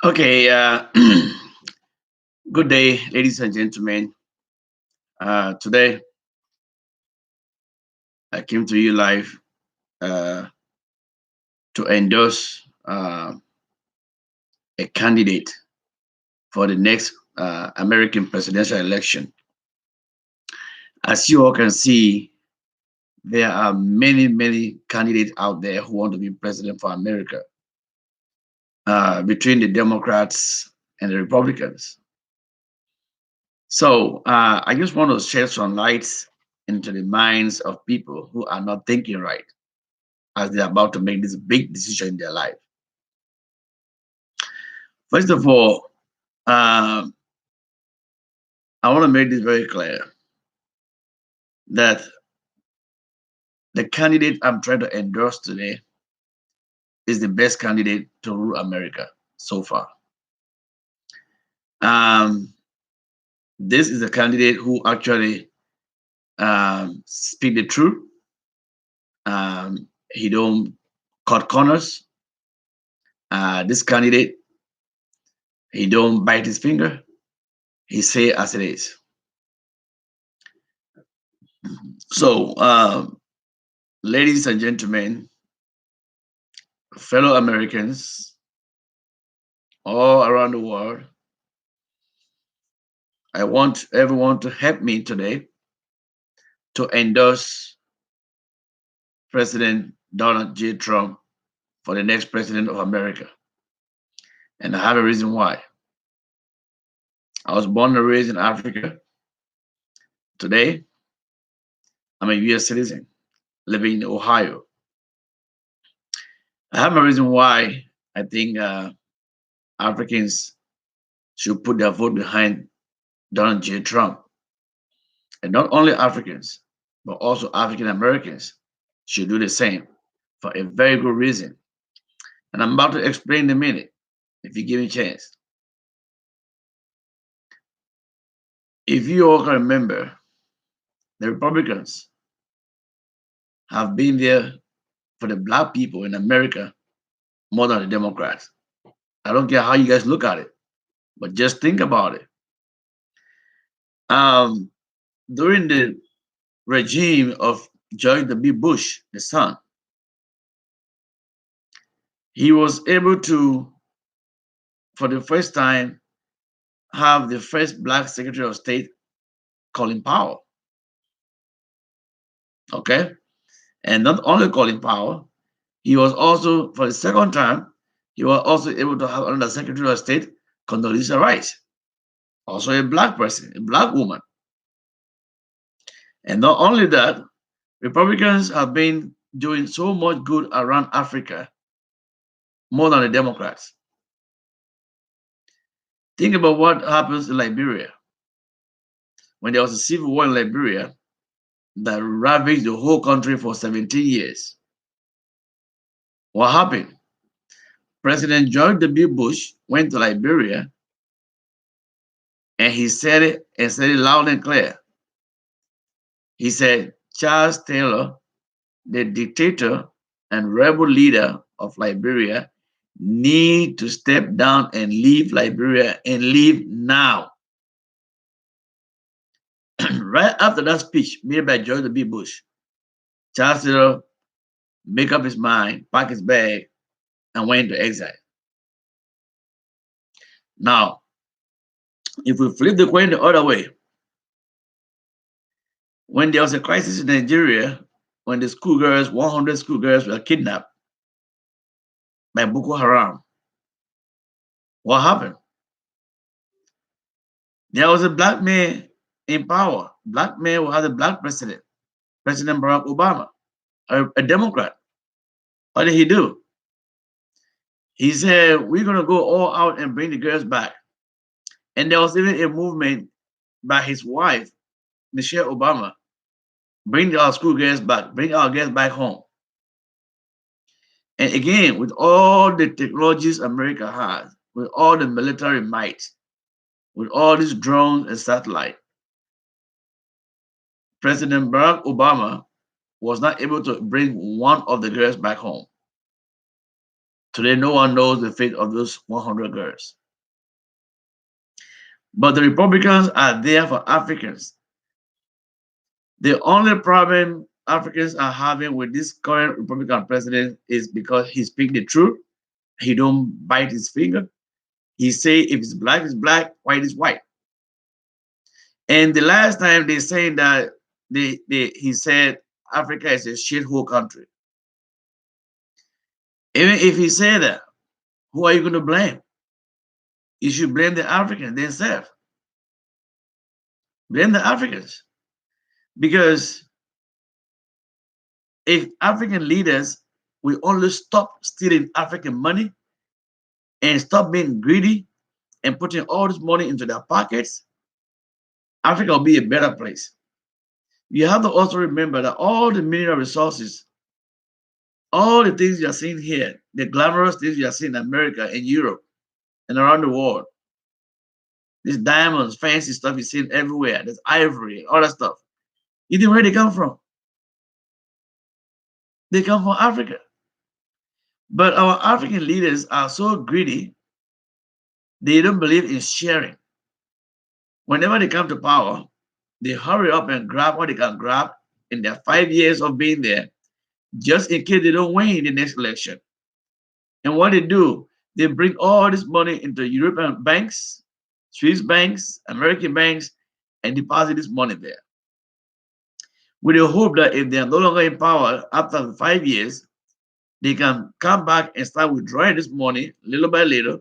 Okay, good day, ladies and gentlemen. Today, I came to you live uh, to endorse a candidate for the next American presidential election. As you all can see, there are many candidates out there who want to be president for America between the Democrats and the Republicans. So I just want to shed some lights into the minds of people who are not thinking right as they're about to make this big decision in their life. First of all, um, I want to make this very clear that the candidate I'm trying to endorse today is the best candidate to rule America so far. Um, this is a candidate who actually speak the truth. He don't cut corners. This candidate, he don't bite his finger. He say as it is. So, ladies and gentlemen, fellow Americans all around the world, I want everyone to help me today to endorse President Donald J. Trump for the next president of America. And I have a reason why. I was born and raised in Africa. Today, I'm a US citizen living in Ohio. I have a reason why I think Africans should put their vote behind Donald J. Trump. And not only Africans, but also African Americans should do the same for a very good reason. And I'm about to explain in a minute if you give me a chance. If you all can remember, the Republicans have been there for the black people in America more than the Democrats. I don't care how you guys look at it, but just think about it. Um, During the regime of George W. Bush, the son, he was able to, for the first time, have the first black Secretary of State, Colin Powell. Okay, and not only Colin Powell, he was also, for the second time, he was also able to have another Secretary of State, Condoleezza Rice, also a black person, a black woman. And not only that, Republicans have been doing so much good around Africa more than the Democrats. Think about what happens in Liberia. When there was a civil war in Liberia that ravaged the whole country for 17 years, what happened? President George W. Bush went to Liberia and he said it and said it loud and clear. He said, Charles Taylor, the dictator and rebel leader of Liberia, need to step down and leave Liberia and leave now. Right after that speech made by George W. Bush, Charles Taylor make up his mind, pack his bag, and went into exile. Now, if we flip the coin the other way, when there was a crisis in Nigeria, when the schoolgirls, 100 schoolgirls were kidnapped by Boko Haram, what happened? There was a black man in power. Black man who had a black president, President Barack Obama, a Democrat. What did he do? He said, we're going to go all out and bring the girls back. And there was even a movement by his wife, Michelle Obama, bring our school girls back, bring our girls back home. And again, with all the technologies America has, with all the military might, with all these drones and satellite, President Barack Obama was not able to bring one of the girls back home. Today, no one knows the fate of those 100 girls. But the Republicans are there for Africans. The only problem Africans are having with this current Republican president is because he speaks the truth. He don't bite his finger. He say if it's black, white is white. And the last time they saying that he said Africa is a shithole country. Even if he said that, who are you going to blame? You should blame the Africans themselves. Blame the Africans. Because if African leaders will only stop stealing African money and stop being greedy and putting all this money into their pockets, Africa will be a better place. You have to also remember that all the mineral resources, all the things you are seeing here, the glamorous things you are seeing in America and Europe and around the world, these diamonds, fancy stuff you're seeing everywhere, there's ivory, all that stuff. You know where they come from? They come from Africa. But our African leaders are so greedy, they don't believe in sharing. Whenever they come to power, they hurry up and grab what they can grab in their 5 years of being there, just in case they don't win the next election. And what they do, they bring all this money into European banks, Swiss banks, American banks, and deposit this money there. With the hope that if they are no longer in power after 5 years, they can come back and start withdrawing this money little by little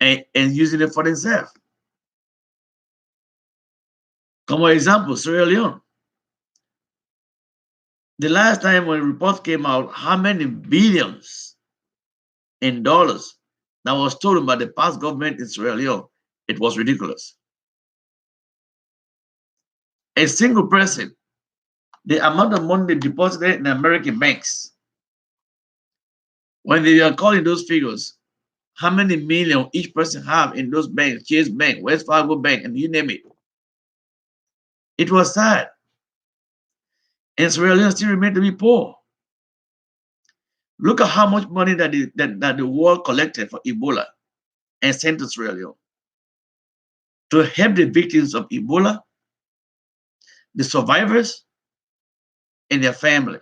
and using it for themselves. Como example, Sierra Leone. The last time when the report came out, how many billions in dollars that was stolen by the past government in Sierra Leone, it was ridiculous. A single person, the amount of money they deposited in American banks, when they are calling those figures, how many million each person have in those banks, Chase Bank, West Fargo Bank, and you name it. It was sad. And Sierra Leone still remained to be poor. Look at how much money that the world collected for Ebola and sent to Sierra Leone to help the victims of Ebola, the survivors, and their family.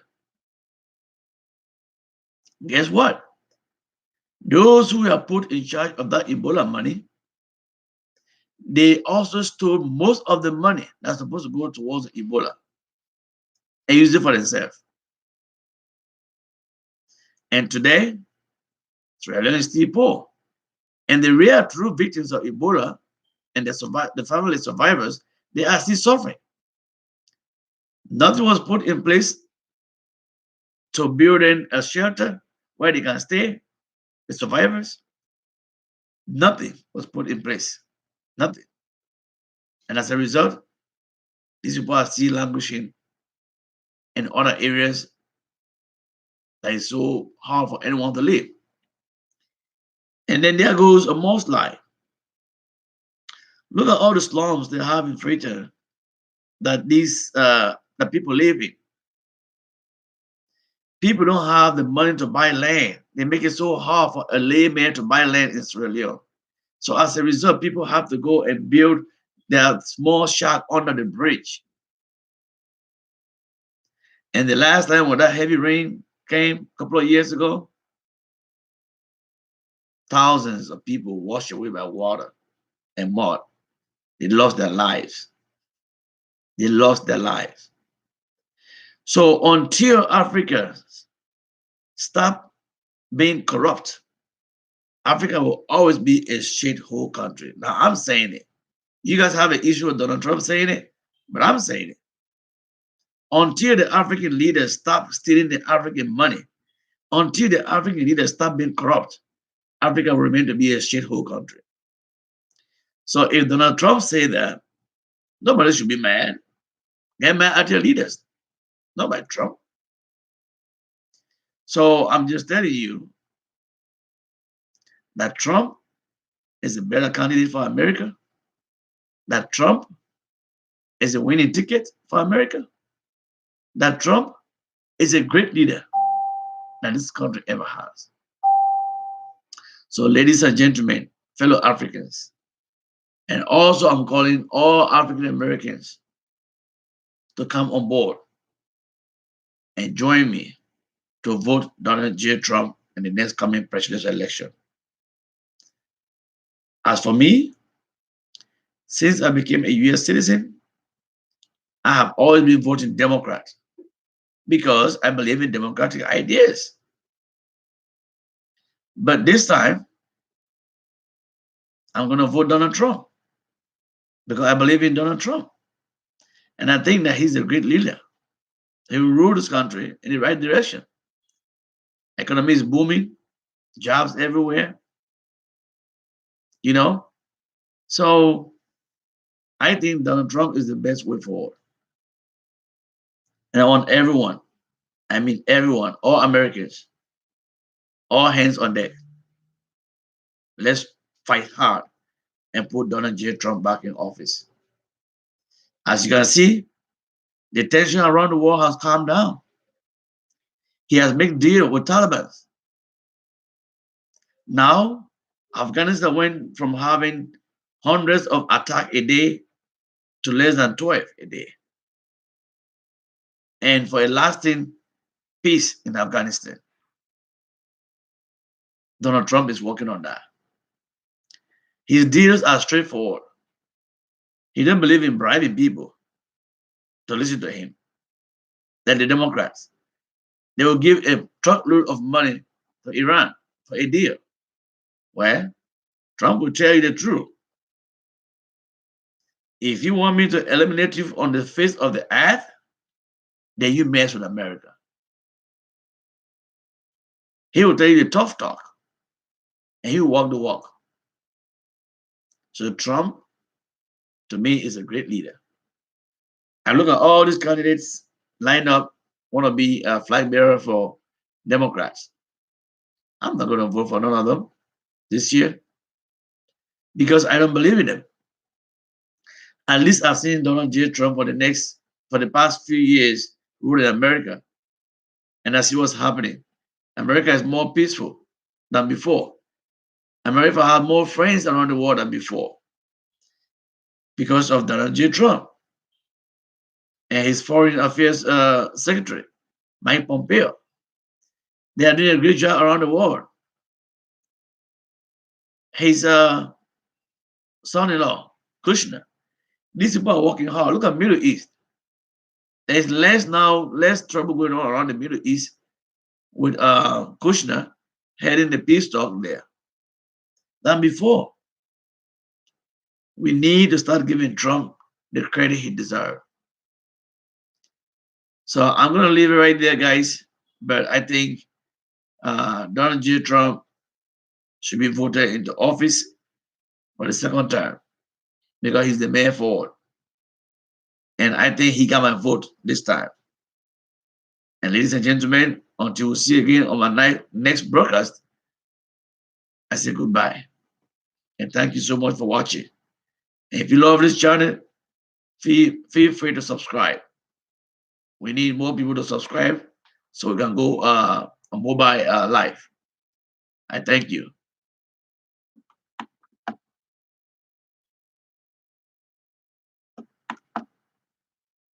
Guess what? Those who are put in charge of that Ebola money, they also stole most of the money that's supposed to go towards Ebola and use it for themselves. And today, Sierra Leone is still poor. And the real true victims of Ebola and the family survivors, they are still suffering. Nothing was put in place to build in a shelter where they can stay, the survivors. Nothing was put in place. Nothing. And as a result, these people are still languishing in other areas that is so hard for anyone to live. And then there goes a most lie. Look at all the slums they have in Freetown that that people live in. People don't have the money to buy land. They make it so hard for a layman to buy land in Sierra Leone. So as a result, people have to go and build their small shack under the bridge. And the last time when that heavy rain came a couple of years ago, thousands of people washed away by water and mud. They lost their lives. They lost their lives. So until Africa stop being corrupt, Africa will always be a shithole country. Now I'm saying it. You guys have an issue with Donald Trump saying it, but I'm saying it. Until the African leaders stop stealing the African money, until the African leaders stop being corrupt, Africa will remain to be a shithole country. So if Donald Trump say that, nobody should be mad. Get mad at your leaders, not by Trump. So I'm just telling you that Trump is a better candidate for America, that Trump is a winning ticket for America, that Trump is a great leader. that this country ever has. So, ladies and gentlemen, fellow Africans, and also I'm calling all African Americans to come on board and join me to vote Donald J. Trump in the next coming presidential election. As for me, since I became a US citizen, I have always been voting Democrat because I believe in democratic ideas. But this time, I'm going to vote Donald Trump because I believe in Donald Trump. And I think that he's a great leader. He will rule this country in the right direction. Economy is booming, jobs everywhere, you know. So I think Donald Trump is the best way forward. And I want everyone, I mean everyone, all Americans, all hands on deck. Let's fight hard and put Donald J. Trump back in office. As you can see, the tension around the world has calmed down. He has made deal with Taliban. Now, Afghanistan went from having hundreds of attacks a day to less than 12 a day. And for a lasting peace in Afghanistan, Donald Trump is working on that. His deals are straightforward. He doesn't believe in bribing people to listen to him. Then the Democrats, they will give a truckload of money to Iran for a deal. Well, Trump will tell you the truth. If you want me to eliminate you on the face of the earth, then you mess with America. He will tell you the tough talk and he will walk the walk. So Trump, to me, is a great leader. I look at all these candidates lined up, want to be a flag bearer for Democrats. I'm not going to vote for none of them this year because I don't believe in them. At least I've seen Donald J. Trump for the past few years ruling America, and I see what's happening. America is more peaceful than before. America has more friends around the world than before because of Donald J. Trump and his foreign affairs secretary, Mike Pompeo. They are doing a great job around the world. His son-in-law, Kushner, these people are working hard. Look at Middle East. There's less trouble going on around the Middle East with Kushner heading the peace talk there than before. We need to start giving Trump the credit he deserves. So I'm going to leave it right there, guys. But I think Donald J. Trump should be voted into office for the second term because he's the mayor forward. And I think he got my vote this time. And ladies and gentlemen, until we see you again on my next broadcast, I say goodbye. And thank you so much for watching. And if you love this channel, feel free to subscribe. We need more people to subscribe so we can go on mobile live. I thank you.